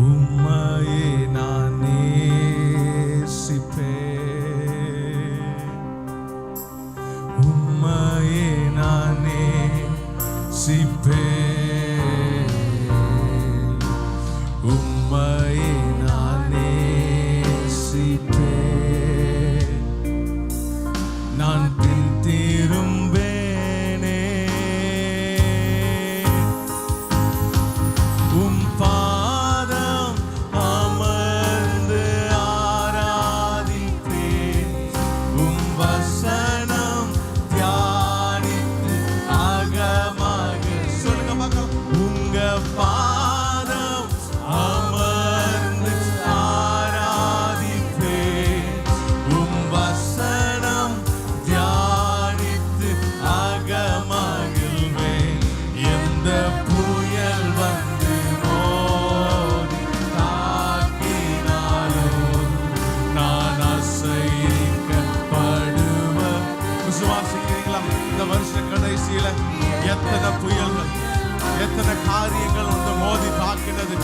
உம்மையே நான் நேசிப்பேன், உம்மையே நான் நேசிப்பேன், உம்மையே நான் நேசிப்பேன். நான் பின் திரும்பேனே உம் பாதம் அமர்ந்து ஆராதிப்பேன், உம் வசனம் தியானித்து அகமாக. சொல்லுங்க பார்க்கலாம். உங்க பாதம் அமர்ந்து ஆராதிப்பேன், உம் வசனம் தியானித்து அகமகிழ்வேன். எந்த புயல் வந்து மோதி தாக்கினாலும் நான் அசைக்கப்படுவேன். விசுவாசிக்கிறீங்களா? இந்த வருஷ கடைசியில எத்தனை புயல்கள், எத்தனை காரியங்கள் வந்து மோதி தாக்கினது.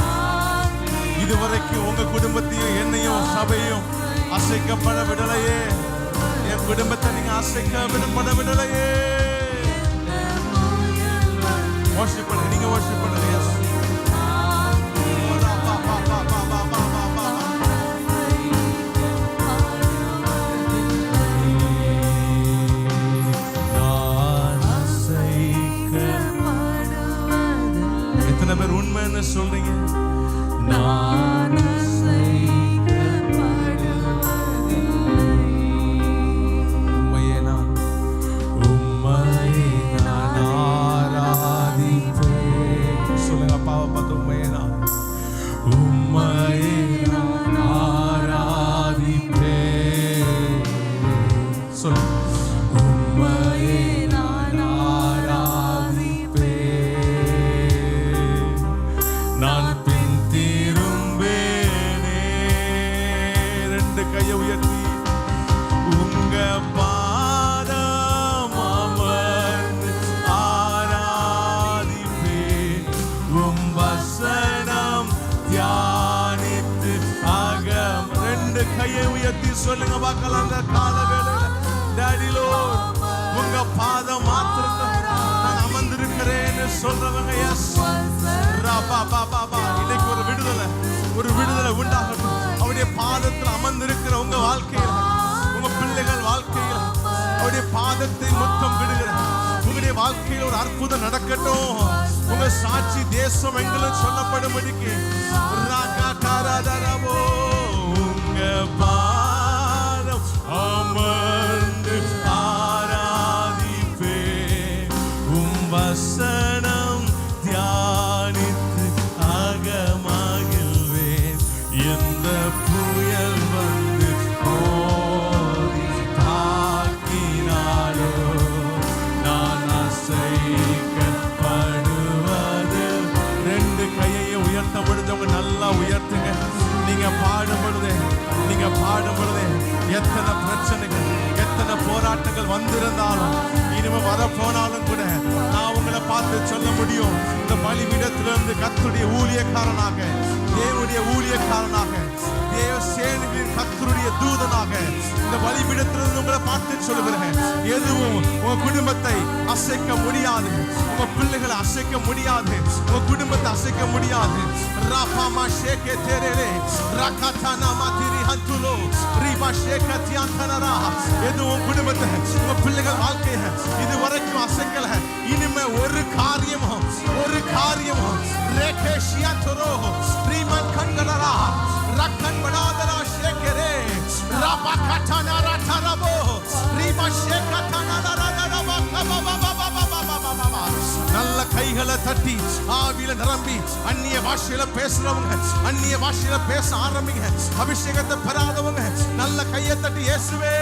இதுவரைக்கும் உங்க குடும்பத்தையும் என்னையும் சபையும் அசைக்கப்பட விடலையே. என் குடும்பத்தை நீங்க அசைக்க விடப்பட விடலையே. worship பண்ணுங்க, நீங்க worship பண்ணுங்க. Yes. நான் அசைக்கப்படுவதில்லை. எத்தனை பேர் உண்மைன்னு சொல்றீங்க? நான் உம்மையே நான் ஆராதிப்பேன். சொல்லுங்க அப்பாவை பார்த்து, உம்மையே நான் ஆராதிப்பேன். சொல்லுங்க. உம்மையே நான் ஆராதிப்பேன், நான் பின் திரும்பேனே. ரெண்டு கையை உயர்த்தி உங்க பாதம் அமர்ந்து ஆராதிப்பேன், உம் வசனம் தியானித்து அகம். ரெண்டு கையை உயர்த்தி சொல்லுங்க பார்க்கலாம். அந்த காலவேளையில டாடிலோ உங்க பாதம் மாத்திரத்தை நான் அமர்ந்திருக்கிறேன்னு சொல்றவங்க எஸ். இன்னைக்கு ஒரு விடுதலை உண்டாகட்டும். அவருடைய பாதத்தில் அமர்ந்திருக்கிற உங்க வாழ்க்கையில, உங்க பிள்ளைகள் வாழ்க்கையில அவருடைய பாதத்தை முத்தம் விடுகிற உங்களுடைய வாழ்க்கையில் ஒரு அற்புதம் நடக்கட்டும். உங்க சாட்சி தேசம் எங்களும் சொல்லப்படும்படிக்கு உங்க பாதம் அமர்ந்து ஆராதிப்பேன், உம் வசனம் தியானித்து அகமகிழ்வேன். எந்த புயல் வந்து மோதி தாக்கினாலோ நான் அசைக்கப்படுவது. ரெண்டு கையை உயர்த்த முடிஞ்சவங்க நல்லா உயர்த்துங்க. நீங்க பாடும் பொழுதே எத்தனை பிரச்சனைகள், எத்தனை போராட்டங்கள் வந்திருந்தாலும், இனிமே வரப்போனாலும் கூட நான் உங்களை பார்த்து சொல்ல முடியும், இந்த பலிபீடத்திலிருந்து கர்த்தருடைய ஊழியக்காரனாக, தேவனுடைய ஊழியக்காரனாக, தேவ சேனைகளின் கர்த்தருடைய தூதனாக இந்த பலிபீடத்திலிருந்து உங்களை பார்த்து சொல்லுகிறேன். எதுவும் உங்க குடும்பத்தை அசைக்க முடியாது, உங்க பிள்ளைகளை அசைக்க முடியாது, உங்க குடும்பத்தை அசைக்க முடியாது. ராபாமா ஷேகே தேரேலே ரகாதானா மாதிரி ஹந்துலோ ரிபா ஷேகத்தியாந்தனரா. எதுவும் குடும்பத்தை, உங்க பிள்ளைகள் வாழ்க்கையை இதுவரைக்கும் அசைக்கல. இனிமே ஒரு காரியமும் ரேகேஷியாந்தரோ ரிமன் கண்டனரா ரக்கன் படாதரா ஷேகரே ராபா கட்டானரா தரபோ ரிபா ஷேகத்தானரா ரபா கபபபபபபபபபப. நல்ல கைகளை தட்டி ஆவியில நிரம்பி அந்நிய பாஷையில பேசுறவங்க அந்நிய பாஷையில பேச ஆரம்பிங்க. அபிஷேகத்தை பெறாதவங்க நல்ல கையை தட்டி, இயேசுவே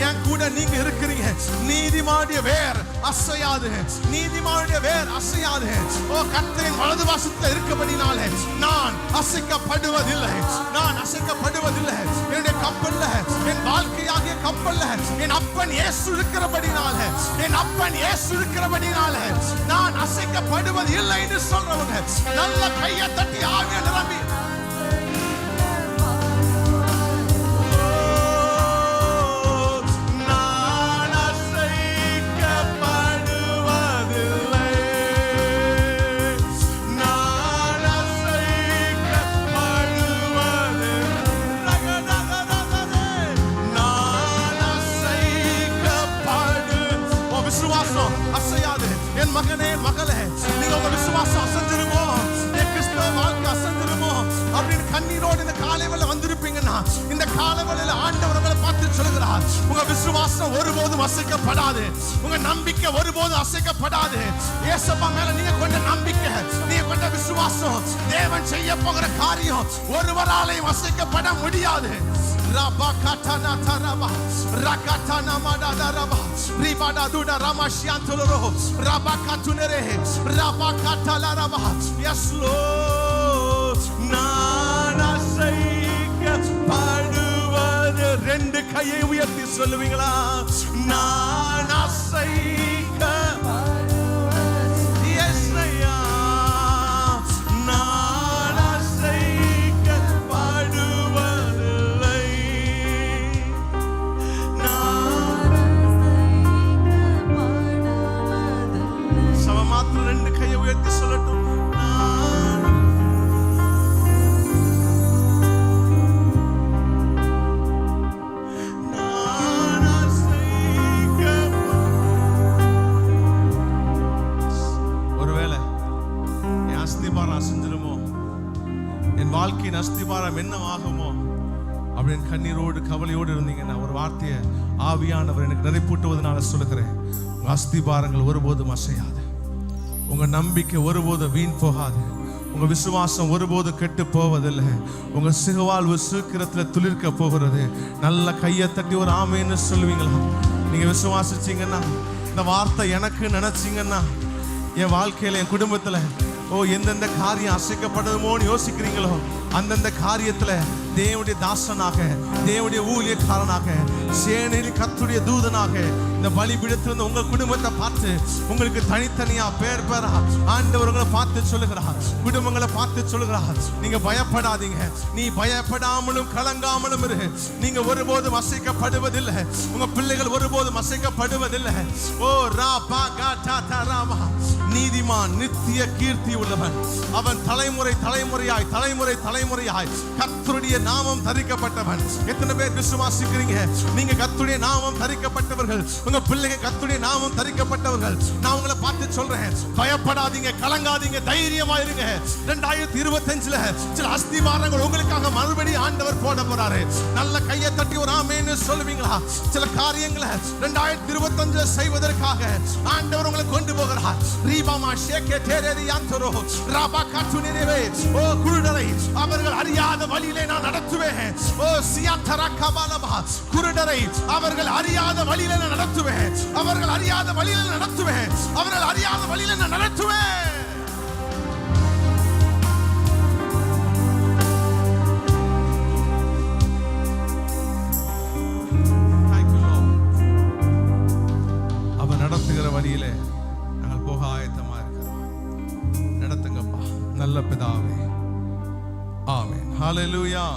என் கூட நீங்க இருக்கிறீங்க. நீதிமானுடைய வேர் அசையாது, நீதிமானுடைய வேர் அசையாது. ஓ கர்த்தரின் வலது வாசத்துல இருக்கபடினாலே நான் அசைக்கப்படுவதில்லை, நான் அசைக்கப்படுவதில்லை. என்னுடைய கப்பல்ல, என் வாழ்க்கையாகிய கப்பல்ல என் அப்பன் இயேசு இருக்கிறபடினாலே, என் அப்பன் இயேசு இருக்கிறபடினாலே நான் அசைக்கப்படுவது இல்லை என்று சொல்றவங்க நல்ல கையை தட்டி ஆவியை நிரம்பி அசையாது. என் மகனே மகளே, நீங்க உங்க விசுவாசம் அசைஞ்சிருமோ, என் கிறிஸ்தவ வாழ்க்கை அசைஞ்சிருமோ அப்படின்னு கண்ணீரோடு இந்த காலைவேளை வந்திருப்பீங்கன்னா, இந்த காலைவேளையில ஆண்டவர் உங்களை பார்த்து சொல்கிறார், உங்க விசுவாசம் ஒருபோதும் அசைக்கப்படாது, உங்க நம்பிக்கை ஒருபோதும் அசைக்கப்படாது. இயேசுப்பா மேல நீங்க கொண்ட நம்பிக்கை, நீங்க கொண்ட விசுவாசம், தேவன் செய்ய போகிற காரியம் ஒருவராலையும் அசைக்கப்பட முடியாது. Rabba katana taraba, rakatana madada raba, ribada duda ramashiantoloro, rabba katunere, rabba katala raba. Yes Lord, nana saika paduvad. ரெண்டு கையை உயர்த்தி சொல்லுவீங்களா? nana saika paduvad. Yes ஐயா, nana saika paduvad. ரெண்டு கையை உயர்த்தி சொல்லட்டும். ஒருவேளை என் அஸ்திபாரம் அசைஞ்சிருமோ, என் வாழ்க்கையின் அஸ்திபாரம் என்னவாகுமோ அப்படின்னு கண்ணீரோடு கவலையோடு இருந்தீங்கன்னா, ஒரு வார்த்தையை ஆவியானவர் எனக்கு நிறைப்பூட்டுவதனால சொல்லுகிறேன். உங்க அஸ்திபாரங்கள் ஒருபோதும் அசையாது, உங்க நம்பிக்கை ஒருபோதும் வீண் போகாது, உங்க விசுவாசம் ஒருபோதும் கெட்டு போவதில்லை. உங்க சிறுவாழ்வு சீக்கிரத்தில் துளிர்க்க போகிறது. நல்ல கையை தட்டி ஒரு ஆமேன்னு சொல்லுவீங்களா? நீங்க விசுவாசிச்சீங்கன்னா, இந்த வார்த்தை எனக்கு நினைச்சீங்கன்னா, என் வாழ்க்கையில என் குடும்பத்துல எந்தெந்த காரியம் அசைக்கப்படுமோன்னு யோசிக்கிறீங்களோ, அந்தந்த காரியத்துல தேவனுடைய தாசனாக, தேவனுடைய ஊழியக்காரனாக, சேனையில் கர்த்தருடைய தூதனாக இந்த பலிபீடத்திலிருந்து உங்க குடும்பத்தை பார்த்து உங்களுக்கு தனித்தனியா பேர் பேரா ஆண்டவர் உங்களை பார்த்து சொல்லுகிறார், குடும்பங்களை பார்த்து சொல்லுகிறார், நீங்க பயப்படாதீங்க, நீ பயப்படாமலும் கலங்காமலும் இரு. நீங்க ஒருபோதும் அசைக்கப்படுவதில்லை, உங்க பிள்ளைகள் ஒருபோதும் அசைக்கப்படுவதில்லை. ஓ ராபா காடா தராமா. நீதிமான் நித்திய கீர்த்தி உள்ளவன், அவன் தலைமுறை தலைமுறையாய் தலைமுறை தலைமுறையாய் கர்த்தருடைய நாமம் தரிக்கப்பட்டவன். எத்தனை பேர் விசுவாசிக்கிறீங்க? நீங்க கர்த்தருடைய நாமம் தரிக்கப்பட்டவர்கள், உங்க பிள்ளைங்க கர்த்தருடைய நாமம் தரிக்கப்பட்டவர்கள். நான் உங்களை பார்த்து சொல்றேன், பயப்படாதீங்க, கலங்காதீங்க, தைரியமா இருங்க. 2025ல சில அஸ்திவாரங்கள் உங்களுக்காக மறுபடியும் ஆண்டவர் போட போறாரு. நல்ல கையை தட்டி ஒரு ஆமென்னு சொல்லுவீங்களா? சில காரியங்களை 2025 செய்வதற்காக ஆண்டவர் உங்களை கொண்டு போகிறார். ரீபாமா ஷேகே தேரேரியாந்தரோ ராபா காட்டுனிரே. ஓ குருடரை அவர்கள் அறியாத வழியிலே நான் நடத்துவேன். ஓ சியாந்தரா கபாலபா. குருடரை அவர்கள் அறியாத வழியிலே நான் நடத்துவேன், அவர்கள் அறியாத வழியிலே நடத்துவேன், அவர்கள் அறியாத வழியிலே நான் நடத்துவேன். அவன் நடத்துகிற வழியிலே நாங்கள் போக ஆயத்தமா இருக்கிறோம். நடத்துங்கப்பா நல்ல பிதாவே. ஆமென். ஹல்லேலூயா.